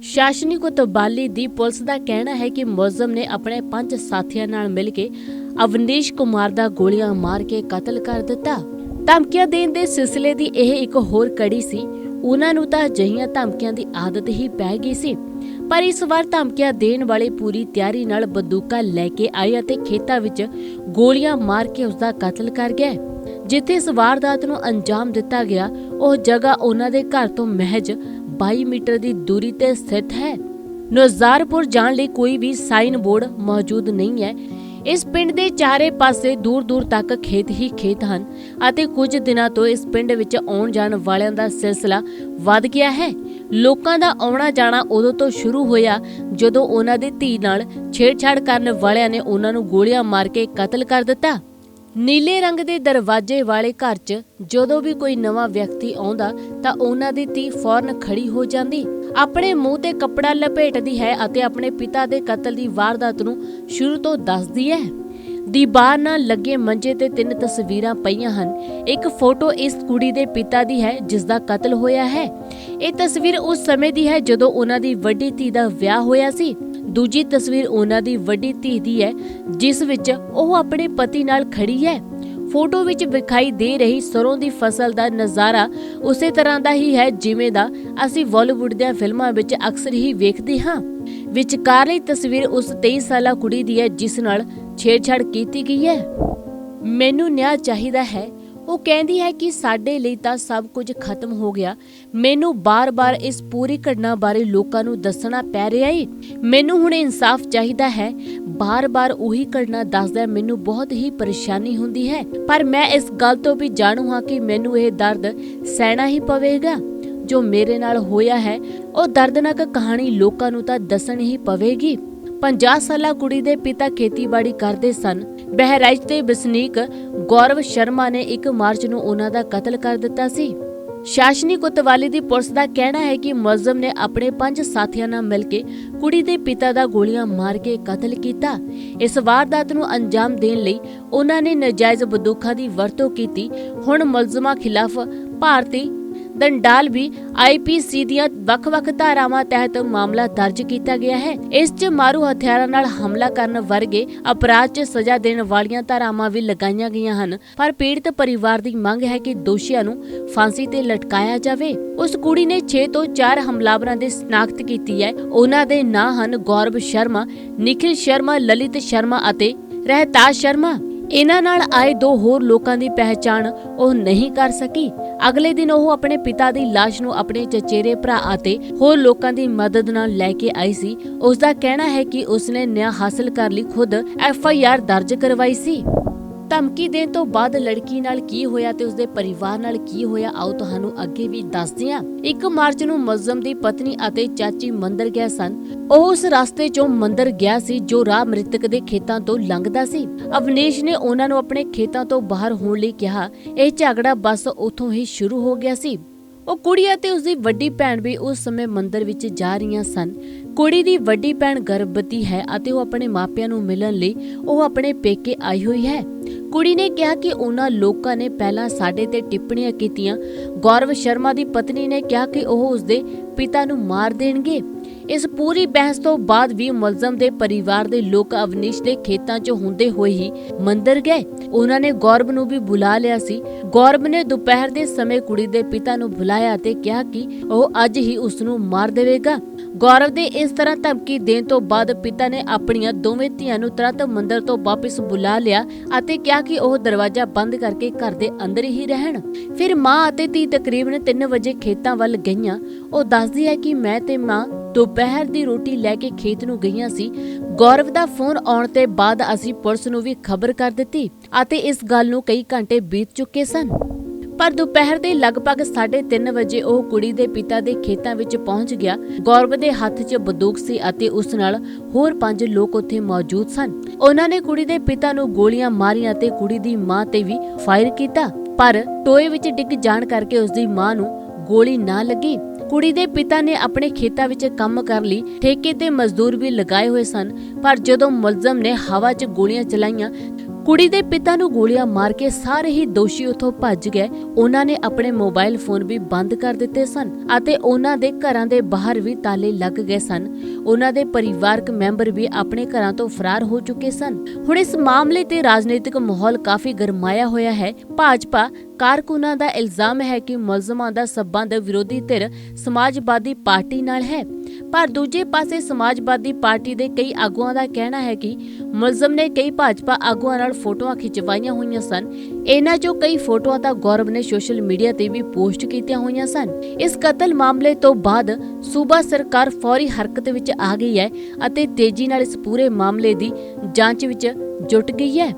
ਸ਼ਾਸਨੀ ਕੋਤਵਾਲੀ ਦੀ police ਦਾ ਕਹਿਣਾ ਹੈ ਕਿ ਮੁਲਜ਼ਮ ਨੇ ਆਪਣੇ 5 ਸਾਥੀਆਂ ਨਾਲ ਮਿਲ ਕੇ ਅਵਨੀਸ਼ ਕੁਮਾਰ ਦਾ ਗੋਲੀਆਂ ਮਾਰ ਕੇ ਕਤਲ ਕਰ ਦਿੱਤਾ। ਧਮਕੀਆਂ ਦੇਣ ਦੇ ਸਿਲਸਿਲੇ ਦੀ ਇਹ ਇੱਕ ਹੋਰ ਕੜੀ ਸੀ। ਉਹਨਾਂ ਨੂੰ ਤਾਂ ਅਜਿਹੀਆਂ ਧਮਕੀਆਂ ਦੀ ਆਦਤ ਹੀ ਪੈ ਗਈ ਸੀ, ਪਰ ਇਸ ਵਾਰ ਧਮਕੀਆਂ ਦੇਣ ਵਾਲੇ ਪੂਰੀ ਤਿਆਰੀ ਨਾਲ ਬੰਦੂਕਾਂ ਲੈ ਕੇ ਆਏ ਅਤੇ ਖੇਤਾਂ ਵਿੱਚ ਗੋਲੀਆਂ ਮਾਰ ਕੇ ਉਸ ਦਾ ਕਤਲ ਕਰ ਗਏ। ਜਿੱਥੇ ਇਸ ਵਾਰਦਾਤ ਨੂੰ ਅੰਜਾਮ ਦਿੱਤਾ ਗਿਆ, ਉਹ ਜਗ੍ਹਾ ਉਹਨਾਂ ਦੇ ਘਰ ਤੋਂ ਮਹਿਜ 22 ਮੀਟਰ ਦੀ ਦੂਰੀ ਤੇ ਸਥਿਤ ਹੈ। ਨਜ਼ਾਰਪੁਰ ਜਾਣ ਲਈ ਕੋਈ ਵੀ ਸਾਈਨ ਬੋਰਡ ਮੌਜੂਦ ਨਹੀਂ ਹੈ। ਇਸ ਪਿੰਡ ਦੇ ਚਾਰੇ ਪਾਸੇ ਦੂਰ-ਦੂਰ ਤੱਕ ਖੇਤ ਹੀ ਖੇਤ ਹਨ ਅਤੇ ਕੁਝ ਦਿਨਾਂ ਤੋਂ ਇਸ ਪਿੰਡ ਵਿੱਚ ਆਉਣ ਜਾਣ ਵਾਲਿਆਂ ਦਾ ਸਿਲਸਿਲਾ ਵੱਧ ਗਿਆ ਹੈ। ਲੋਕਾਂ ਦਾ ਆਉਣਾ ਜਾਣਾ ਉਦੋਂ ਤੋਂ ਸ਼ੁਰੂ ਹੋਇਆ ਜਦੋਂ ਉਹਨਾਂ ਦੀ ਧੀ ਨਾਲ ਛੇੜਛਾੜ ਕਰਨ ਵਾਲਿਆਂ ਨੇ ਉਹਨਾਂ ਨੂੰ ਗੋਲੀਆਂ ਮਾਰ ਕੇ ਕਤਲ ਕਰ ਦਿੱਤਾ। ਨੀਲੇ ਰੰਗ ਦੇ ਦਰਵਾਜ਼ੇ ਵਾਲੇ ਘਰ 'ਚ ਜਦੋਂ ਵੀ ਕੋਈ ਨਵਾਂ ਵਿਅਕਤੀ ਆਉਂਦਾ ਤਾਂ ਉਹਨਾਂ ਦੀ ਧੀ ਫੌਰਨ ਖੜੀ ਹੋ ਜਾਂਦੀ, ਆਪਣੇ ਮੂੰਹ ਤੇ ਕੱਪੜਾ ਲਪੇਟਦੀ ਹੈ ਅਤੇ ਆਪਣੇ ਪਿਤਾ ਦੇ ਕਤਲ ਦੀ ਵਾਰਦਾਤ ਨੂੰ ਸ਼ੁਰੂ ਤੋਂ ਦੱਸਦੀ ਹੈ। ਦੀਵਾਰ ਨਾਲ ਲੱਗੇ ਮੰਜੇ ਤੇ 3 ਤਸਵੀਰਾਂ ਪਈਆਂ ਹਨ। ਇੱਕ ਫੋਟੋ ਇਸ ਕੁੜੀ ਦੇ ਪਿਤਾ ਦੀ ਹੈ ਜਿਸ ਦਾ ਕਤਲ ਹੋਇਆ ਹੈ। ਇਹ ਤਸਵੀਰ ਉਸ ਸਮੇਂ ਦੀ ਹੈ ਜਦੋਂ ਉਹਨਾਂ ਦੀ ਵੱਡੀ ਧੀ ਦਾ ਵਿਆਹ ਹੋਇਆ ਸੀ। ਦੂਜੀ ਤਸਵੀਰ ਉਹਨਾਂ ਦੀ ਵੱਡੀ ਧੀ ਦੀ ਹੈ ਜਿਸ ਵਿੱਚ ਉਹ ਆਪਣੇ ਪਤੀ ਨਾਲ ਖੜੀ ਹੈ। ਫੋਟੋ ਵਿੱਚ ਵਿਖਾਈ ਦੇ ਰਹੀ ਸਰੋਂ ਦੀ ਫਸਲ ਦਾ ਨਜ਼ਾਰਾ ਉਸੇ ਤਰ੍ਹਾਂ ਦਾ ਹੀ ਹੈ ਜਿਵੇਂ ਦਾ ਅਸੀਂ ਬਾਲੀਵੁੱਡ ਦੀਆਂ ਫਿਲਮਾਂ ਵਿੱਚ ਅਕਸਰ ਹੀ ਵੇਖਦੇ ਹਾਂ। ਵਿਚਕਾਰਲੀ ਤਸਵੀਰ ਉਸ 23 ਸਾਲਾ ਕੁੜੀ ਦੀ ਹੈ ਜਿਸ ਨਾਲ ਛੇੜਛਾੜ ਕੀਤੀ ਗਈ ਹੈ। ਮੈਨੂੰ ਨਿਆਂ ਚਾਹੀਦਾ ਹੈ। ਉਹ ਕਹਿੰਦੀ ਹੈ ਕਿ ਸਾਡੇ ਲਈ ਤਾਂ ਸਭ ਕੁਝ ਖਤਮ ਹੋ ਗਿਆ। ਮੈਨੂੰ ਬਾਰ-ਬਾਰ ਇਸ ਪੂਰੀ ਘਟਨਾ ਬਾਰੇ ਲੋਕਾਂ ਨੂੰ ਦੱਸਣਾ ਪੈ ਰਿਹਾ ਹੈ। ਮੈਨੂੰ ਹੁਣ ਇਨਸਾਫ ਚਾਹੀਦਾ ਹੈ। ਬਾਰ-ਬਾਰ ਉਹੀ ਘਟਨਾ ਦੱਸਦਾ ਮੈਨੂੰ ਬਹੁਤ ਹੀ ਪਰੇਸ਼ਾਨੀ ਹੁੰਦੀ ਹੈ, ਪਰ ਮੈਂ ਇਸ ਗੱਲ ਤੋਂ ਵੀ ਜਾਣੂ ਹਾਂ ਕਿ ਮੈਨੂੰ ਇਹ ਦਰਦ ਸਹਿਣਾ ਹੀ ਪਵੇਗਾ। ਜੋ ਮੇਰੇ ਨਾਲ ਹੋਇਆ ਹੈ ਉਹ ਦਰਦਨਾਕ ਕਹਾਣੀ ਲੋਕਾਂ ਨੂੰ ਤਾਂ ਦੱਸਣੀ ਹੀ ਪਵੇਗੀ। 50 ਸਾਲਾ ਕੁੜੀ ਦੇ ਪਿਤਾ ਖੇਤੀਬਾੜੀ ਕਰਦੇ ਸਨ। ਬਹਿਰਾਈਚ ਦੇ ਵਸਨੀਕ ਗੌਰਵ ਸ਼ਰਮਾ ਨੇ 1 ਮਾਰਚ ਨੂੰ ਉਹਨਾਂ ਦਾ ਕਤਲ ਕਰ ਦਿੱਤਾ ਸੀ। ਸ਼ਾਸਨੀ ਕੋਤਵਾਲੀ ਦੀ ਪੁਲਿਸ ਦਾ ਕਹਿਣਾ ਹੈ ਕਿ ਮੁਲਜ਼ਮ ਨੇ ਆਪਣੇ 5 ਸਾਥੀਆਂ ਨਾਲ ਮਿਲ ਕੇ ਕੁੜੀ ਦੇ ਪਿਤਾ ਦਾ ਗੋਲੀਆਂ ਮਾਰ ਕੇ ਕਤਲ ਕੀਤਾ। ਇਸ ਵਾਰਦਾਤ ਨੂੰ ਅੰਜਾਮ ਦੇਣ ਲਈ ਉਹਨਾਂ ਨੇ ਨਾਜਾਇਜ਼ ਬੰਦੂਕਾਂ ਦੀ ਵਰਤੋਂ ਕੀਤੀ। ਹੁਣ ਮੁਲਜ਼ਮਾਂ ਖਿਲਾਫ ਭਾਰਤੀ ਦੰਡਾਲਵੀ IPC ਦੀਆਂ ਵੱਖ-ਵੱਖ ਧਾਰਾਵਾਂ ਤਹਿਤ ਮਾਮਲਾ ਦਰਜ ਕੀਤਾ ਗਿਆ ਹੈ। ਇਸ 'ਚ ਮਾਰੂ ਹਥਿਆਰਾਂ ਨਾਲ ਹਮਲਾ ਕਰਨ ਵਰਗੇ ਅਪਰਾਧ 'ਚ ਸਜ਼ਾ ਦੇਣ ਵਾਲੀਆਂ ਧਾਰਾਵਾਂ ਵੀ ਲਗਾਈਆਂ ਗਈਆਂ ਹਨ, ਪਰ ਪੀੜਤ ਪਰਿਵਾਰ ਦੀ ਮੰਗ ਹੈ ਕਿ ਦੋਸ਼ੀਆਂ ਨੂੰ ਫਾਂਸੀ ਤੇ ਲਟਕਾਇਆ ਜਾਵੇ। ਉਸ ਕੁੜੀ ਨੇ 6 ਤੋਂ 4 ਹਮਲਾਵਰਾਂ ਦੀ ਸ਼ਨਾਖਤ ਕੀਤੀ ਹੈ। ਉਹਨਾਂ ਦੇ ਨਾਂ ਹਨ ਗੌਰਵ ਸ਼ਰਮਾ, ਨਿਖਿਲ ਸ਼ਰਮਾ, ਲਲਿਤ ਸ਼ਰਮਾ ਅਤੇ ਰਹਿਤਾਜ ਸ਼ਰਮਾ। ਇਹਨਾਂ ਨਾਲ ਆਏ 2 ਹੋਰ ਲੋਕਾਂ ਦੀ ਪਹਿਚਾਣ ਉਹ ਨਹੀਂ ਕਰ ਸਕੀ। ਅਗਲੇ ਦਿਨ ਉਹ ਆਪਣੇ ਪਿਤਾ ਦੀ ਲਾਸ਼ ਨੂੰ ਆਪਣੇ ਚਚੇਰੇ ਭਰਾ ਅਤੇ ਹੋਰ ਲੋਕਾਂ ਦੀ ਮਦਦ ਨਾਲ ਲੈ ਕੇ ਆਈ ਸੀ। ਉਸ ਦਾ ਕਹਿਣਾ ਹੈ ਕਿ ਉਸਨੇ ਨਿਆਂ ਹਾਸਲ ਕਰ ਲਈ ਖੁਦ FIR ਦਰਜ ਕਰਵਾਈ ਸੀ। ਧਮਕੀ ਦੇਣ ਤੋਂ ਬਾਅਦ ਲੜਕੀ ਨਾਲ ਕੀ ਹੋਇਆ ਤੇ ਉਸਦੇ ਪਰਿਵਾਰ ਨਾਲ ਕੀ ਹੋਇਆ, ਆਓ ਤੁਹਾਨੂੰ ਅੱਗੇ ਵੀ ਦੱਸਦੇ ਹਾਂ। 1 ਮਾਰਚ ਨੂੰ ਮੁਲਜ਼ਮ ਦੀ ਪਤਨੀ ਅਤੇ ਚਾਚੀ ਮੰਦਰ ਗਏ ਸਨ। ਉਹ ਉਸ ਰਸਤੇ 'ਚੋਂ ਮੰਦਰ ਗਿਆ ਸੀ ਜੋ ਰਾਹ ਮ੍ਰਿਤਕ ਦੇ ਖੇਤਾਂ ਤੋਂ ਲੰਘਦਾ ਸੀ। ਅਵਨੀਸ਼ ਨੇ ਉਹਨਾਂ ਨੂੰ ਆਪਣੇ ਖੇਤਾਂ ਤੋਂ ਬਾਹਰ ਹੋਣ ਲਈ ਕਿਹਾ। ਇਹ ਝਗੜਾ ਬਸ ਉੱਥੋਂ ਹੀ ਸ਼ੁਰੂ ਹੋ ਗਿਆ ਸੀ। ਉਹ ਕੁੜੀ ਅਤੇ ਉਸਦੀ ਵੱਡੀ ਭੈਣ ਵੀ ਉਸ ਸਮੇਂ ਮੰਦਰ ਵਿੱਚ ਜਾ ਰਹੀਆਂ ਸਨ। ਕੁੜੀ ਦੀ ਵੱਡੀ ਭੈਣ ਗਰਭਵਤੀ ਹੈ ਅਤੇ ਉਹ ਆਪਣੇ ਮਾਪਿਆਂ ਨੂੰ ਮਿਲਣ ਲਈ ਉਹ ਆਪਣੇ ਪੇਕੇ ਆਈ ਹੋਈ ਹੈ। ਕੁੜੀ ਨੇ ਕਿਹਾ ਕਿ ਉਹਨਾਂ ਲੋਕਾਂ ਨੇ ਪਹਿਲਾਂ ਸਾਡੇ ਤੇ ਟਿੱਪਣੀਆਂ ਕੀਤੀਆਂ। ਗੌਰਵ ਸ਼ਰਮਾ ਦੀ ਪਤਨੀ ਨੇ ਕਿਹਾ ਕਿ ਉਹ ਉਸਦੇ ਪਿਤਾ ਨੂੰ ਮਾਰ ਦੇਣਗੇ। ਇਸ ਪੂਰੀ ਬਹਿਸ ਤੋਂ ਬਾਅਦ ਵੀ ਮੁਲਜ਼ਮ ਦੇ ਪਰਿਵਾਰ ਦੇ ਲੋਕ ਅਵਨੀਸ਼ ਦੇ ਖੇਤਾਂ 'ਚ ਹੁੰਦੇ ਹੋਏ ਹੀ ਮੰਦਰ ਗਏ। ਉਹਨਾਂ ਨੇ ਗੌਰਵ ਨੂੰ ਵੀ ਬੁਲਾ ਲਿਆ ਸੀ। ਗੌਰਵ ਨੇ ਦੁਪਹਿਰ ਦੇ ਸਮੇਂ ਕੁੜੀ ਦੇ ਪਿਤਾ ਨੂੰ ਬੁਲਾਇਆ ਅਤੇ ਕਿਹਾ ਕਿ ਉਹ ਅੱਜ ਹੀ ਉਸ ਨੂੰ ਮਾਰ ਦੇਵੇਗਾ। ਗੌਰਵ ਦੇ ਇਸ ਤਰ੍ਹਾਂ ਧਮਕੀ ਦੇਣ ਤੋਂ ਬਾਅਦ ਪਿਤਾ ਨੇ ਆਪਣੀਆਂ ਦੋਵੇਂ ਧੀਆਂ ਨੂੰ ਤੁਰੰਤ ਮੰਦਰ ਤੋਂ ਵਾਪਿਸ ਬੁਲਾ ਲਿਆ ਅਤੇ ਕਿਹਾ ਕਿ ਉਹ ਦਰਵਾਜ਼ਾ ਬੰਦ ਕਰਕੇ ਘਰ ਦੇ ਅੰਦਰ ਹੀ ਰਹਿਣ। ਫਿਰ ਮਾਂ ਅਤੇ ਧੀ ਤਕਰੀਬਨ 3 ਵਜੇ ਖੇਤਾਂ ਵੱਲ ਗਈਆਂ। ਉਹ ਦੱਸਦੀ ਹੈ ਕਿ ਮੈਂ ਤੇ ਮਾਂ ਦੁਪਹਿਰ ਦੀ ਰੋਟੀ ਲੈ ਕੇ ਖੇਤ ਨੂੰ ਗਈਆਂ ਸੀ। ਗੌਰਵ ਦਾ ਫੋਨ ਆਉਣ ਤੇ ਬਾਅਦ ਅਸੀਂ ਪੁਲਿਸ ਨੂੰ ਵੀ ਖਬਰ ਕਰ ਦਿੱਤੀ ਅਤੇ ਇਸ ਗੱਲ ਨੂੰ ਕਈ ਘੰਟੇ ਬੀਤ ਚੁੱਕੇ ਸਨ। ਪਰ ਦੁਪਹਿਰ ਦੇ ਲਗਭਗ 3:30 ਵਜੇ ਉਹ ਕੁੜੀ ਦੇ ਪਿਤਾ ਦੇ ਖੇਤਾਂ ਵਿੱਚ ਪਹੁੰਚ ਗਿਆ। ਗੌਰਵ ਦੇ ਹੱਥ 'ਚ ਬੰਦੂਕ ਸੀ ਅਤੇ ਉਸ ਨਾਲ ਹੋਰ 5 ਲੋਕ ਉੱਥੇ ਮੌਜੂਦ ਸਨ। ਉਹਨਾਂ ਨੇ ਕੁੜੀ ਦੇ ਪਿਤਾ ਨੂੰ ਗੋਲੀਆਂ ਮਾਰੀਆਂ ਅਤੇ ਕੁੜੀ ਦੀ ਮਾਂ ਤੇ ਵੀ ਫਾਇਰ ਕੀਤਾ, ਪਰ ਟੋਏ ਵਿੱਚ ਡਿੱਗ ਜਾਣ ਕਰਕੇ ਉਸ ਦੀ ਮਾਂ ਨੂੰ ਗੋਲੀ ਨਾ ਲੱਗੀ। ਕੁੜੀ ਦੇ ਪਿਤਾ ਨੇ ਆਪਣੇ ਖੇਤਾਂ ਵਿੱਚ ਕੰਮ ਕਰਨ ਲਈ ਠੇਕੇ ਤੇ ਮਜ਼ਦੂਰ ਵੀ ਲਗਾਏ ਹੋਏ ਸਨ, ਪਰ ਜਦੋਂ ਮੁਲਜ਼ਮ ਨੇ ਹਵਾ 'ਚ ਗੋਲੀਆਂ ਚਲਾਈਆਂ, ਕੁੜੀ ਦੇ ਪਿਤਾ ਨੂੰ ਗੋਲੀਆਂ ਮਾਰ ਕੇ ਸਾਰੇ ਹੀ ਦੋਸ਼ੀ ਉੱਥੋਂ ਭੱਜ ਗਏ। ਉਹਨਾਂ ਨੇ ਆਪਣੇ ਮੋਬਾਈਲ ਫੋਨ ਵੀ ਬੰਦ ਕਰ ਦਿੱਤੇ ਸਨ ਅਤੇ ਉਹਨਾਂ ਦੇ ਘਰਾਂ ਦੇ ਬਾਹਰ ਵੀ ਤਾਲੇ ਲੱਗ ਗਏ ਸਨ। ਉਹਨਾਂ ਦੇ ਪਰਿਵਾਰਕ ਮੈਂਬਰ ਵੀ ਆਪਣੇ ਘਰਾਂ ਤੋਂ ਫਰਾਰ ਹੋ ਚੁੱਕੇ ਸਨ। ਹੁਣ ਇਸ ਮਾਮਲੇ ਤੇ ਰਾਜਨੀਤਿਕ ਮਾਹੌਲ ਕਾਫੀ ਗਰਮਾਇਆ ਹੋਇਆ ਹੈ। ਭਾਜਪਾ ਕਾਰਕੁਨਾਂ ਦਾ ਇਲਜ਼ਾਮ ਹੈ ਕਿ ਮੁਲਜ਼ਮਾਂ ਦਾ ਸਬੰਧ ਵਿਰੋਧੀ ਧਿਰ ਸਮਾਜਵਾਦੀ ਪਾਰਟੀ ਨਾਲ ਹੈ, ਪਰ ਦੂਜੇ ਪਾਸੇ ਸਮਾਜਵਾਦੀ ਪਾਰਟੀ ਦੇ ਕਈ ਆਗੂਆਂ ਦਾ ਕਹਿਣਾ ਹੈ ਕਿ ਮੁਲਜ਼ਮ ਨੇ ਕਈ ਭਾਜਪਾ ਆਗੂਆਂ ਨਾਲ ਫੋਟੋਆਂ ਖਿਚਵਾਈਆਂ ਹੋਈਆਂ ਸਨ। ਇਹਨਾਂ ਚੋਂ ਕਈ ਫੋਟੋਆਂ ਤਾਂ ਗੌਰਵ ਨੇ ਸੋਸ਼ਲ ਮੀਡੀਆ ਤੇ ਵੀ ਪੋਸਟ ਕੀਤੀਆਂ ਹੋਈਆਂ ਸਨ। ਇਸ ਕਤਲ ਮਾਮਲੇ ਤੋਂ ਬਾਅਦ ਸੂਬਾ ਸਰਕਾਰ ਫੌਰੀ ਹਰਕਤ ਵਿੱਚ ਆ ਗਈ ਹੈ ਅਤੇ ਤੇਜ਼ੀ ਨਾਲ ਇਸ ਪੂਰੇ ਮਾਮਲੇ ਦੀ ਜਾਂਚ ਵਿੱਚ ਜੁਟ ਗਈ ਹੈ।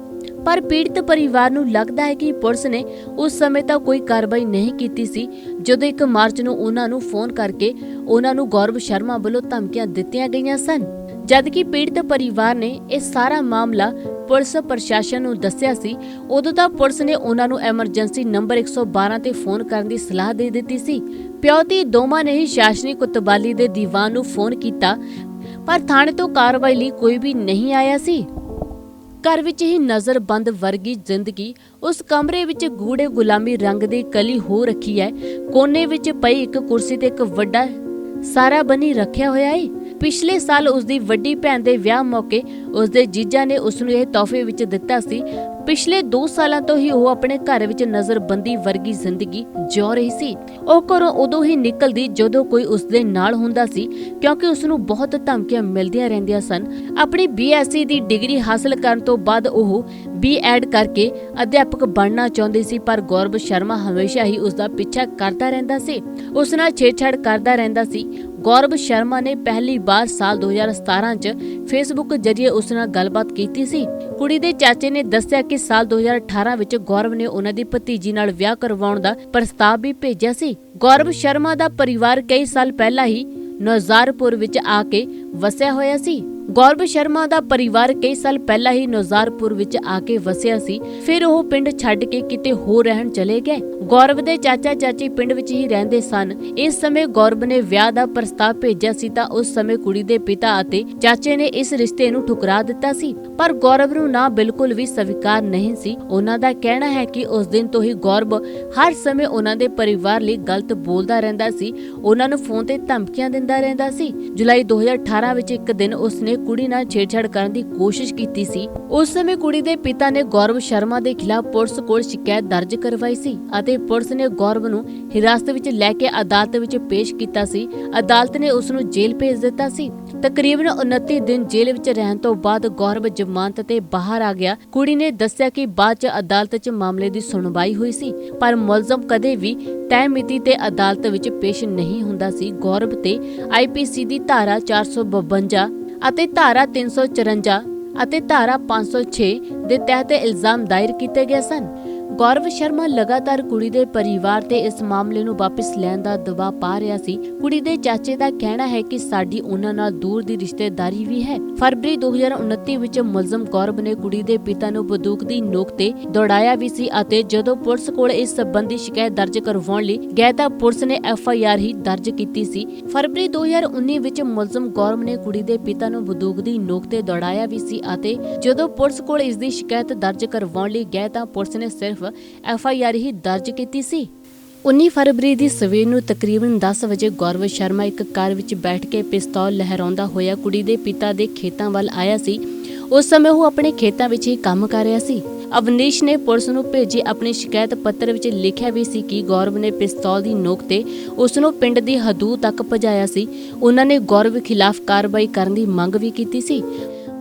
ਪਰ ਪੀੜਤ ਪਰਿਵਾਰ ਨੂੰ ਲੱਗਦਾ ਹੈ ਕਿ ਪੁਲਿਸ ਨੇ ਉਸ ਸਮੇਂ ਤਾਂ ਕੋਈ ਕਾਰਵਾਈ ਨਹੀਂ ਕੀਤੀ ਸੀ ਜਦੋਂ 1 ਮਾਰਚ ਨੂੰ ਉਹਨਾਂ ਨੂੰ ਫੋਨ ਕਰਕੇ ਉਹਨਾਂ ਨੂੰ ਗੌਰਵ ਸ਼ਰਮਾ ਵੱਲੋਂ ਧਮਕੀਆਂ ਦਿੱਤੀਆਂ ਗਈਆਂ ਸਨ। ਜਦਕਿ ਪੀੜਤ ਪਰਿਵਾਰ ਨੇ ਇਹ ਸਾਰਾ ਮਾਮਲਾ ਪੁਲਿਸ ਪ੍ਰਸ਼ਾਸਨ ਨੂੰ ਦੱਸਿਆ ਸੀ, ਉਦੋਂ ਤਾਂ ਪੁਲਿਸ ਨੇ ਉਹਨਾਂ ਨੂੰ ਐਮਰਜੈਂਸੀ ਨੰਬਰ 112 ਤੇ ਫੋਨ ਕਰਨ ਦੀ ਸਲਾਹ ਦੇ ਦਿੱਤੀ ਸੀ। ਪਿਓ ਧੀ ਦੋਵਾਂ ਨੇ ਹੀ ਸ਼ਾਸਨੀ ਕੋਤਵਾਲੀ ਦੇ ਦੀਵਾਨ ਨੂੰ ਫੋਨ ਕੀਤਾ, ਪਰ ਥਾਣੇ ਤੋਂ ਕਾਰਵਾਈ ਲਈ ਕੋਈ ਵੀ ਨਹੀਂ ਆਇਆ ਸੀ। ਘਰ ਵਿੱਚ ਹੀ ਨਜ਼ਰਬੰਦ ਵਰਗੀ ਜ਼ਿੰਦਗੀ ਉਸ ਕਮਰੇ ਵਿੱਚ ਗੂੜੇ ਗੁਲਾਮੀ ਰੰਗ ਦੀ ਕਲੀ ਹੋ ਰੱਖੀ ਹੈ। ਕੋਨੇ ਵਿੱਚ ਪਈ ਇੱਕ ਕੁਰਸੀ ਤੇ ਇੱਕ ਵੱਡਾ ਸਾਰਾ ਬਣੀ ਰੱਖਿਆ ਹੋਇਆ ਹੈ। ਪਿਛਲੇ ਸਾਲ ਉਸ ਦੀ ਵੱਡੀ ਭੈਣ ਦੇ ਵਿਆਹ ਮੌਕੇ ਉਸ ਦੇ ਜੀਜਾ ਨੇ ਉਸ ਨੂੰ ਇਹ ਤੋਹਫੇ ਵਿੱਚ ਦਿੱਤਾ ਸੀ। ਪਿਛਲੇ 2 ਸਾਲਾਂ ਤੋਂ ਹੀ ਉਹ ਆਪਣੇ ਘਰ ਵਿੱਚ ਨਜ਼ਰਬੰਦੀ ਵਰਗੀ ਜ਼ਿੰਦਗੀ ਜਿਉ ਰਹੀ ਸੀ। ਉਹ ਘਰੋਂ ਉਦੋਂ ਹੀ ਨਿਕਲਦੀ ਜਦੋਂ ਕੋਈ ਉਸ ਦੇ ਨਾਲ ਹੁੰਦਾ ਸੀ, ਕਿਉਂਕਿ ਉਸ ਨੂੰ ਬਹੁਤ ਧਮਕੀਆਂ ਮਿਲਦੀਆਂ ਰਹਿੰਦੀਆਂ ਸਨ। ਆਪਣੀ BSc ਦੀ ਡਿਗਰੀ ਹਾਸਲ ਕਰਨ ਤੋਂ ਬਾਅਦ ਉਹ B.Ed ਕਰਕੇ ਅਧਿਆਪਕ ਬਣਨਾ ਚਾਹੁੰਦੀ ਸੀ, ਪਰ ਗੌਰਵ ਸ਼ਰਮਾ ਹਮੇਸ਼ਾ ਹੀ ਉਸ ਦਾ ਪਿੱਛਾ ਕਰਦਾ ਰਹਿੰਦਾ ਸੀ, ਉਸ ਨਾਲ ਛੇੜਛਾੜ ਕਰਦਾ ਰਹਿੰਦਾ ਸੀ। ਗੌਰਵ ਸ਼ਰਮਾ ਨੇ ਪਹਿਲੀ ਵਾਰ ਸਾਲ 2017 ਚ ਫੇਸਬੁੱਕ ਜ਼ਰੀਏ ਉਸ ਨਾਲ ਗੱਲਬਾਤ ਕੀਤੀ ਸੀ। ਕੁੜੀ ਦੇ ਚਾਚੇ ਨੇ ਦੱਸਿਆ ਕਿ ਸਾਲ 2018 ਵਿੱਚ ਗੌਰਵ ਨੇ ਉਹਨਾਂ ਦੀ ਭਤੀਜੀ ਨਾਲ ਵਿਆਹ ਕਰਵਾਉਣ ਦਾ ਪ੍ਰਸਤਾਵ ਵੀ ਭੇਜਿਆ ਸੀ। ਗੌਰਵ ਸ਼ਰਮਾ ਦਾ ਪਰਿਵਾਰ ਕਈ ਸਾਲ ਪਹਿਲਾਂ ਹੀ ਨੌਜ਼ਾਰਪੁਰ ਵਿੱਚ ਆ ਕੇ ਵਸਿਆ ਹੋਇਆ ਸੀ। ਗੌਰਵ ਸ਼ਰਮਾ ਦਾ ਪਰਿਵਾਰ ਕਈ ਸਾਲ ਪਹਿਲਾਂ ਹੀ ਨੌਜ਼ਾਰਪੁਰ ਵਿੱਚ ਆ ਕੇ ਵਸਿਆ ਸੀ, ਫਿਰ ਉਹ ਪਿੰਡ ਛੱਡ ਕੇ ਕਿਤੇ ਹੋਰ ਰਹਿਣ ਚਲੇ ਗਏ। ਗੌਰਵ ਦੇ ਚਾਚਾ ਚਾਚੀ ਪਿੰਡ ਵਿੱਚ ਹੀ ਰਹਿੰਦੇ ਸਨ। ਇਸ ਸਮੇਂ ਗੌਰਵ ਨੇ ਵਿਆਹ ਦਾ ਪ੍ਰਸਤਾਵ ਭੇਜਿਆ ਸੀ ਤਾਂ ਉਸ ਸਮੇਂ ਕੁੜੀ ਦੇ ਪਿਤਾ ਅਤੇ ਚਾਚੇ ਨੇ ਇਸ ਰਿਸ਼ਤੇ ਨੂੰ ਠੁਕਰਾ ਦਿੱਤਾ ਸੀ, ਪਰ ਗੌਰਵ ਨੂੰ ਨਾ ਬਿਲਕੁਲ ਵੀ ਸਵੀਕਾਰ ਨਹੀਂ ਸੀ। ਉਹਨਾਂ ਦਾ ਕਹਿਣਾ ਹੈ ਕਿ ਉਸ ਦਿਨ ਤੋਂ ਹੀ ਗੌਰਵ ਹਰ ਸਮੇਂ ਉਹਨਾਂ ਦੇ ਪਰਿਵਾਰ ਲਈ ਗਲਤ ਬੋਲਦਾ ਰਹਿੰਦਾ ਸੀ, ਉਹਨਾਂ ਨੂੰ ਫੋਨ ਤੇ ਧਮਕੀਆਂ ਦਿੰਦਾ ਰਹਿੰਦਾ ਸੀ। ਜੁਲਾਈ 2018 ਵਿੱਚ ਇੱਕ ਦਿਨ ਉਸਨੇ ਕੁੜੀ ਨਾਲ ਛੇੜਛਾੜ ਕਰਨ ਦੀ ਕੋਸ਼ਿਸ਼ ਕੀਤੀ ਸੀ। ਉਸ ਸਮੇਂ ਕੁੜੀ ਦੇ ਪਿਤਾ ਨੇ ਗੌਰਵ ਸ਼ਰਮਾ ਦੇ ਖਿਲਾਫ ਪੁਲਿਸ ਕੋਲ ਸ਼ਿਕਾਇਤ ਦਰਜ ਕਰਵਾਈ ਸੀ ਅਤੇ ਪੁਲਿਸ ਨੇ ਗੌਰਵ ਨੂੰ ਹਿਰਾਸਤ ਵਿੱਚ ਲੈ ਕੇ ਅਦਾਲਤ ਵਿੱਚ ਪੇਸ਼ ਕੀਤਾ ਸੀ। ਅਦਾਲਤ ਨੇ ਉਸ ਨੂੰ ਜੇਲ੍ਹ ਭੇਜ ਦਿੱਤਾ ਸੀ। ਤਕਰੀਬਨ 29 ਦਿਨ ਜੇਲ੍ਹ ਵਿੱਚ ਰਹਿਣ ਤੋਂ ਬਾਅਦ ਗੌਰਵ ਜ਼ਮਾਨਤ ਤੇ ਬਾਹਰ ਆ ਗਿਆ। ਕੁੜੀ ਨੇ ਦੱਸਿਆ ਕਿ ਬਾਅਦ ਚ ਅਦਾਲਤ 'ਚ ਮਾਮਲੇ ਦੀ ਸੁਣਵਾਈ ਹੋਈ ਸੀ, ਪਰ ਮੁਲਜ਼ਮ ਕਦੇ ਵੀ ਤੈਅ ਮਿਤੀ ਤੇ ਅਦਾਲਤ ਵਿੱਚ ਪੇਸ਼ ਨਹੀਂ ਹੁੰਦਾ ਸੀ। ਗੌਰਵ ਤੇ IPC ਦੀ ਧਾਰਾ 452 ਅਤੇ ਧਾਰਾ 354 ਅਤੇ ਧਾਰਾ 506 ਦੇ ਤਹਿਤ ਇਲਜ਼ਾਮ ਦਾਇਰ ਕੀਤੇ ਗਏ ਸਨ। ਗੌਰਵ ਸ਼ਰਮਾ ਲਗਾਤਾਰ ਕੁੜੀ ਦੇ ਪਰਿਵਾਰ ਤੇ ਇਸ ਮਾਮਲੇ ਨੂੰ ਵਾਪਸ ਲੈਣ ਦਾ ਦਬਾਅ ਪਾ ਰਿਹਾ ਸੀ। ਕੁੜੀ ਦੇ ਚਾਚੇ ਦਾ ਕਹਿਣਾ ਹੈ ਕਿ ਸਾਡੀ ਉਹਨਾਂ ਨਾਲ ਦੂਰ ਦੀ ਰਿਸ਼ਤੇਦਾਰੀ ਵੀ ਹੈ। ਫਰਵਰੀ 2029 ਵਿੱਚ ਮੁਲਜ਼ਮ ਗੌਰਵ ਨੇ ਕੁੜੀ ਦੇ ਪਿਤਾ ਨੂੰ ਬੰਦੂਕ ਦੀ ਨੋਕ ਤੇ ਦੌੜਾਇਆ ਵੀ ਸੀ ਅਤੇ ਜਦੋਂ ਪੁਲਿਸ ਕੋਲ ਇਸ ਸੰਬੰਧੀ ਸ਼ਿਕਾਇਤ ਦਰਜ ਕਰਵਾਉਣ ਲਈ ਗਏ ਤਾਂ ਪੁਲਿਸ ਨੇ FIR ਹੀ ਦਰਜ ਕੀਤੀ ਸੀ। ਫਰਵਰੀ 2019 ਵਿੱਚ ਮੁਲਜ਼ਮ ਗੌਰਵ ਨੇ ਕੁੜੀ ਦੇ ਪਿਤਾ ਨੂੰ ਬੰਦੂਕ ਦੀ ਨੋਕ ਤੇ ਦੌੜਾਇਆ ਵੀ ਸੀ ਅਤੇ ਜਦੋਂ ਪੁਲਿਸ ਕੋਲ ਇਸ ਦੀ ਸ਼ਿਕਾਇਤ ਦਰਜ ਕਰਵਾਉਣ ਲਈ ਗਏ ਤਾਂ ਪੁਲਿਸ ਨੇ ਸਿਰਫ FIR ਹੀ ਦਰਜ ਕੀਤੀ ਸੀ। 19 ਫਰਵਰੀ ਦੀ ਸਵੇਰ ਨੂੰ ਤਕਰੀਬਨ 10 ਵਜੇ ਗੌਰਵ ਸ਼ਰਮਾ ਇੱਕ ਕਾਰ ਵਿੱਚ ਬੈਠ ਕੇ ਪਿਸਤੌਲ ਲਹਿਰਾਉਂਦਾ ਹੋਇਆ ਕੁੜੀ ਦੇ ਪਿਤਾ ਦੇ ਖੇਤਾਂ ਵੱਲ ਆਇਆ ਸੀ। ਉਸ ਸਮੇਂ ਉਹ ਆਪਣੇ ਖੇਤਾਂ ਵਿੱਚ ਹੀ ਕੰਮ ਕਰ ਰਿਹਾ ਸੀ। ਅਵਨੀਸ਼ ਨੇ ਪੁਲਿਸ ਨੂੰ ਭੇਜੇ ਆਪਣੇ ਸ਼ਿਕਾਇਤ ਪੱਤਰ ਵਿੱਚ ਲਿਖਿਆ ਵੀ ਸੀ ਕਿ ਗੌਰਵ ਨੇ ਪਿਸਤੌਲ ਦੀ ਨੋਕ ਤੇ ਉਸ ਨੂੰ ਪਿੰਡ ਦੀ ਹਦੂਦ ਤੱਕ ਭਜਾਇਆ ਸੀ। ਉਹਨਾਂ ਨੇ ਗੌਰਵ ਖਿਲਾਫ ਕਾਰਵਾਈ ਕਰਨ ਦੀ ਮੰਗ ਵੀ ਕੀਤੀ ਸੀ,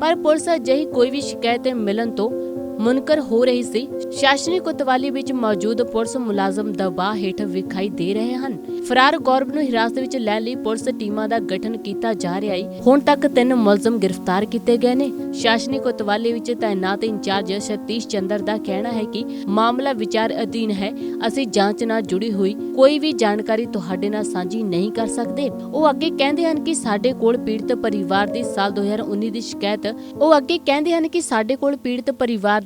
ਪਰ ਪੁਲਿਸ ਅਜਿਹੀ ਕੋਈ ਵੀ ਸ਼ਿਕਾਇਤ ਮਿਲਣ ਤੋਂ ਮੁਨਕਰ ਹੋ ਰਹੀ ਸੀ। ਸ਼ਾਸਨੀ ਕੋਤਵਾਲੀ ਵਿੱਚ ਮੌਜੂਦ ਪੁਲਿਸ ਮੁਲਾਜ਼ਮ ਦਬਾਅ ਹੇਠ ਵਿਖਾਈ ਦੇ ਰਹੇ ਹਨ। ਫਰਾਰ ਗੌਰਵ ਨੂੰ ਹਿਰਾਸਤ ਵਿੱਚ ਲੈਣ ਲਈ ਪੁਲਿਸ ਟੀਮਾਂ ਦਾ ਗਠਨ ਕੀਤਾ ਜਾ ਰਿਹਾ ਹੈ। ਹੁਣ ਤੱਕ 3 ਮੁਲਜ਼ਮ ਗ੍ਰਿਫਤਾਰ ਕੀਤੇ ਗਏ ਨੇ। ਸ਼ਾਸਨੀ ਕੋਤਵਾਲੀ ਵਿੱਚ ਤਾਇਨਾਤ ਇੰਚਾਰਜ ਸਤੀਸ਼ ਚੰਦਰ ਦਾ ਕਹਿਣਾ ਹੈ ਕਿ ਮਾਮਲਾ ਵਿਚਾਰ ਅਧੀਨ ਹੈ। ਅਸੀਂ ਜਾਂਚ ਨਾਲ ਜੁੜੀ ਹੋਈ ਕੋਈ ਵੀ ਜਾਣਕਾਰੀ ਤੁਹਾਡੇ ਨਾਲ ਸਾਂਝੀ ਨਹੀਂ ਕਰ ਸਕਦੇ। ਉਹ ਅੱਗੇ ਕਹਿੰਦੇ ਹਨ ਕਿ ਸਾਡੇ ਕੋਲ ਪੀੜਤ ਪਰਿਵਾਰ ਦੀ ਸਾਲ 2019 ਦੀ ਸ਼ਿਕਾਇਤ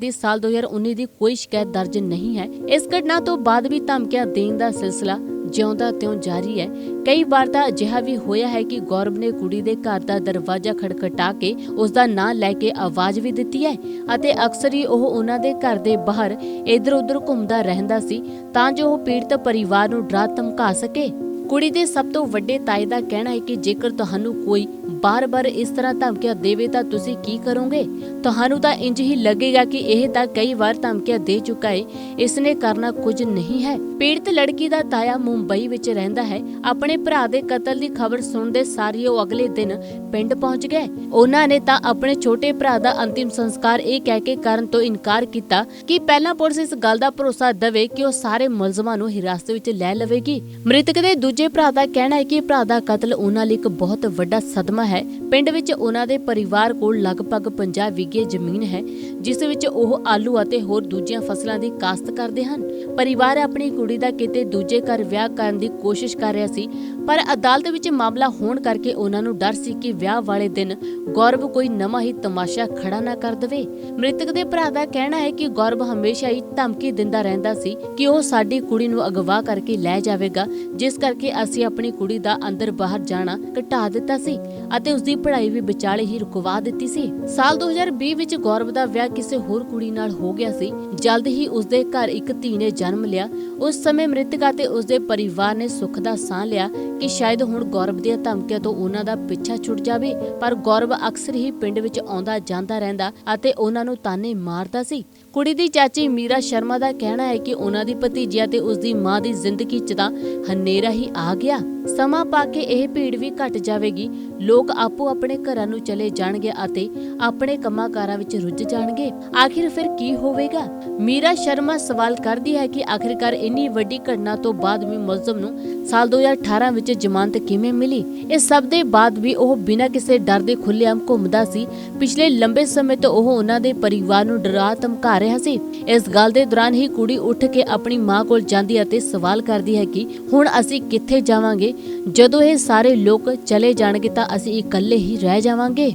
ਸਾਲ 2019 ਦੀ ਕੋਈ ਸ਼ਿਕਾਇਤ ਦਰਜ ਨਹੀਂ ਹੈ। ਇਸ ਘਟਨਾ ਤੋਂ ਬਾਅਦ ਵੀ ਧਮਕੀਆਂ ਦੇਣ ਦਾ ਸਿਲਸਿਲਾ ਜਿਉਂਦਾ ਤਿਉਂ ਜਾਰੀ ਹੈ। ਕਈ ਵਾਰ ਤਾਂ ਅਜਿਹਾ ਵੀ ਹੋਇਆ ਹੈ ਕਿ ਗੌਰਵ ਨੇ ਕੁੜੀ ਦੇ ਘਰ ਦਾ ਦਰਵਾਜ਼ਾ ਖੜਖਟਾ ਕੇ ਉਸ ਦਾ ਨਾਂ ਲੈ ਕੇ ਆਵਾਜ਼ ਵੀ ਦਿੱਤੀ ਹੈ ਅਤੇ ਅਕਸਰ ਹੀ ਉਹ ਉਹਨਾਂ ਦੇ ਘਰ ਦੇ ਬਾਹਰ ਇੱਧਰ ਉੱਧਰ ਘੁੰਮਦਾ ਰਹਿੰਦਾ ਸੀ ਤਾਂ ਜੋ ਉਹ ਪੀੜਤ ਪਰਿਵਾਰ ਨੂੰ ਡਰਾ ਧਮਕਾ ਸਕੇ। ਕੁੜੀ ਦੇ ਸਭ ਤੋਂ ਵੱਡੇ ਤਾਏ ਦਾ ਕਹਿਣਾ ਹੈ ਕਿ ਜੇਕਰ ਤੁਹਾਨੂੰ ਕੋਈ ਬਾਰ-ਬਾਰ ਇਸ ਤਰ੍ਹਾਂ ਧਮਕੀਆਂ ਦੇਵੇ ਤਾਂ ਤੁਸੀਂ ਕੀ ਕਰੋਗੇ? ਤੁਹਾਨੂੰ ਤਾਂ ਇੰਜ ਹੀ ਲੱਗੇਗਾ ਕਿ ਇਹ ਤਾਂ ਕਈ ਵਾਰ ਧਮਕੀਆਂ ਦੇ ਚੁੱਕਾ ਹੈ, ਇਸਨੇ ਕਰਨਾ ਕੁਝ ਨਹੀਂ ਹੈ। ਪੀੜਤ ਲੜਕੀ ਦਾ ਤਾਇਆ ਮੁੰਬਈ ਵਿੱਚ ਰਹਿੰਦਾ ਹੈ। ਆਪਣੇ ਭਰਾ ਦੇ ਕਤਲ ਦੀ ਖਬਰ ਸੁਣਦੇ ਸਾਰ ਹੀ ਉਹ ਅਗਲੇ ਦਿਨ ਪਿੰਡ ਪਹੁੰਚ ਗਏ। ਉਹਨਾਂ ਨੇ ਤਾਂ ਆਪਣੇ ਛੋਟੇ ਭਰਾ ਦਾ ਅੰਤਿਮ ਸੰਸਕਾਰ ਇਹ ਕਹਿ ਕੇ ਕਰਨ ਤੋਂ ਇਨਕਾਰ ਕੀਤਾ ਕਿ ਪਹਿਲਾਂ ਪੁਲਿਸ ਇਸ ਗੱਲ ਦਾ ਭਰੋਸਾ ਦੇਵੇ ਕਿ ਉਹ ਸਾਰੇ ਮੁਲਜ਼ਮਾਂ ਨੂੰ ਹਿਰਾਸਤ ਵਿੱਚ ਲੈ ਲਵੇਗੀ। ਮ੍ਰਿਤਕ ਦੇ ਦੂਜੇ ਭਰਾ ਦਾ ਕਹਿਣਾ ਹੈ ਕਿ ਭਰਾ ਦਾ ਕਤਲ ਉਹਨਾਂ ਲਈ ਇੱਕ ਬਹੁਤ ਵੱਡਾ ਸਦਮਾ ਹੈ। ਪਿੰਡ ਵਿੱਚ ਉਹਨਾਂ ਦੇ ਪਰਿਵਾਰ ਕੋਲ ਲਗਭਗ 50 ਵਿਗੇ ਜ਼ਮੀਨ ਹੈ ਜਿਸ ਵਿੱਚ ਉਹ ਆਲੂ ਅਤੇ ਹੋਰ ਦੂਜੀਆਂ ਫਸਲਾਂ ਦੀ ਕਾਸ਼ਤ ਕਰਦੇ ਹਨ। ਪਰਿਵਾਰ ਆਪਣੀ ਕੁੜੀ ਦਾ ਕਿਤੇ ਦੂਜੇ ਘਰ ਵਿਆਹ ਕਰਨ ਦੀ ਕੋਸ਼ਿਸ਼ ਕਰ ਰਿਹਾ ਸੀ ਪਰ ਅਦਾਲਤ ਵਿੱਚ ਮਾਮਲਾ ਹੋਣ ਕਰਕੇ ਉਹਨਾਂ ਨੂੰ ਡਰ ਸੀ ਕਿ ਵਿਆਹ ਵਾਲੇ ਦਿਨ ਗੌਰਵ ਕੋਈ ਨਵਾਂ ਹੀ ਤਮਾਸ਼ਾ ਖੜਾ ਨਾ ਕਰ ਦੇਵੇ। ਮ੍ਰਿਤਕ ਦੇ ਭਰਾ ਦਾ ਕਹਿਣਾ ਹੈ ਕਿ ਗੌਰਵ ਹਮੇਸ਼ਾ ਹੀ ਧਮਕੀ ਦਿੰਦਾ ਰਹਿੰਦਾ ਸੀ ਕਿ ਉਹ ਸਾਡੀ ਕੁੜੀ ਨੂੰ ਅਗਵਾ ਕਰਕੇ ਲੈ ਜਾਵੇਗਾ, ਜਿਸ ਕਰਕੇ ਅਸੀਂ ਆਪਣੀ ਕੁੜੀ ਦਾ ਅੰਦਰ ਬਾਹਰ ਜਾਣਾ ਘਟਾ ਦਿੱਤਾ ਸੀ ਅਤੇ ਉਸ ਦੀ ਪੜ੍ਹਾਈ ਵੀ ਵਿਚਾਲੇ ਹੀ ਰੁਕਵਾ ਦਿੱਤੀ ਸੀ। ਸਾਲ 2020 ਵਿੱਚ ਗੌਰਵ ਦਾ ਵਿਆਹ ਕਿਸੇ ਹੋਰ ਕੁੜੀ ਨਾਲ ਹੋ ਗਿਆ ਸੀ। ਜਲਦ ਹੀ ਉਸ ਦੇ ਘਰ ਇੱਕ ਧੀ ਨੇ ਜਨਮ ਲਿਆ। ਉਸ ਸਮੇਂ ਮ੍ਰਿਤਕ ਅਤੇ ਉਸ ਦੇ ਪਰਿਵਾਰ ਨੇ ਸੁੱਖ ਦਾ ਸਾਹ ਲਿਆ ਕਿ ਸ਼ਾਇਦ ਹੁਣ ਗੌਰਵ ਦੀਆਂ ਧਮਕੀਆਂ ਤੋਂ ਉਹਨਾਂ ਦਾ ਪਿੱਛਾ ਛੁੱਟ ਜਾਵੇ, ਪਰ ਗੌਰਵ ਅਕਸਰ ਹੀ ਪਿੰਡ ਵਿੱਚ ਆਉਂਦਾ ਜਾਂਦਾ ਰਹਿੰਦਾ ਅਤੇ ਉਹਨਾਂ ਨੂੰ ਤਾਨੇ ਮਾਰਦਾ ਸੀ। ਕੁੜੀ ਦੀ ਚਾਚੀ ਮੀਰਾ ਸ਼ਰਮਾ ਦਾ ਕਹਿਣਾ ਹੈ ਕਿ ਉਹਨਾਂ ਦੀ ਭਤੀਜੀ ਅਤੇ ਉਸ ਦੀ ਮਾਂ ਦੀ ਜ਼ਿੰਦਗੀ 'ਚ ਤਾਂ ਹਨੇਰਾ ਹੀ ਆ ਗਿਆ। ਸਮਾਂ ਪਾ ਕੇ ਇਹ ਭੀੜ ਵੀ ਘਟ ਜਾਵੇਗੀ। ਲੋਕ ਆਪੋ ਆਪਣੇ ਘਰਾਂ ਨੂੰ ਚਲੇ ਜਾਣਗੇ ਅਤੇ ਆਪਣੇ ਕੰਮਾਂ ਕਾਰਾਂ ਵਿੱਚ ਰੁੱਝ ਜਾਣਗੇ। ਆਖਿਰ ਫਿਰ ਕੀ ਹੋਵੇਗਾ? ਮੀਰਾ ਸ਼ਰਮਾ ਸਵਾਲ ਕਰਦੀ ਹੈ ਕਿ ਆਖਿਰਕਾਰ ਇੰਨੀ ਵੱਡੀ ਘਟਨਾ ਤੋਂ ਬਾਅਦ ਵੀ ਮੁਲਜ਼ਮ ਨੂੰ ਸਾਲ 2018 ਵਿੱਚ ਜ਼ਮਾਨਤ ਕਿਵੇਂ ਮਿਲੀ? ਇਸ ਸਭ ਦੇ ਬਾਅਦ ਵੀ ਉਹ ਬਿਨਾਂ ਕਿਸੇ ਡਰ ਦੇ ਖੁੱਲ੍ਹੇਆਮ ਘੁੰਮਦਾ ਸੀ। ਪਿਛਲੇ ਲੰਬੇ ਸਮੇਂ ਤੋਂ ਉਹ ਉਹਨਾਂ ਦੇ ਪਰਿਵਾਰ ਨੂੰ ਡਰਾ ਧਮਕਾ ਰਿਹਾ ਸੀ। ਇਸ ਗੱਲ ਦੇ ਦੌਰਾਨ ਹੀ ਕੁੜੀ ਉੱਠ ਕੇ ਆਪਣੀ ਮਾਂ ਕੋਲ ਜਾਂਦੀ ਅਤੇ ਸਵਾਲ ਕਰਦੀ ਹੈ ਕਿ ਹੁਣ ਅਸੀਂ ਕਿੱਥੇ ਜਾਵਾਂਗੇ? ਜਦੋਂ ਇਹ ਸਾਰੇ ਲੋਕ ਚਲੇ ਜਾਣਗੇ ਤਾਂ ਅਸੀਂ ਇਕੱਲੇ ਹੀ ਰਹਿ ਜਾਵਾਂਗੇ।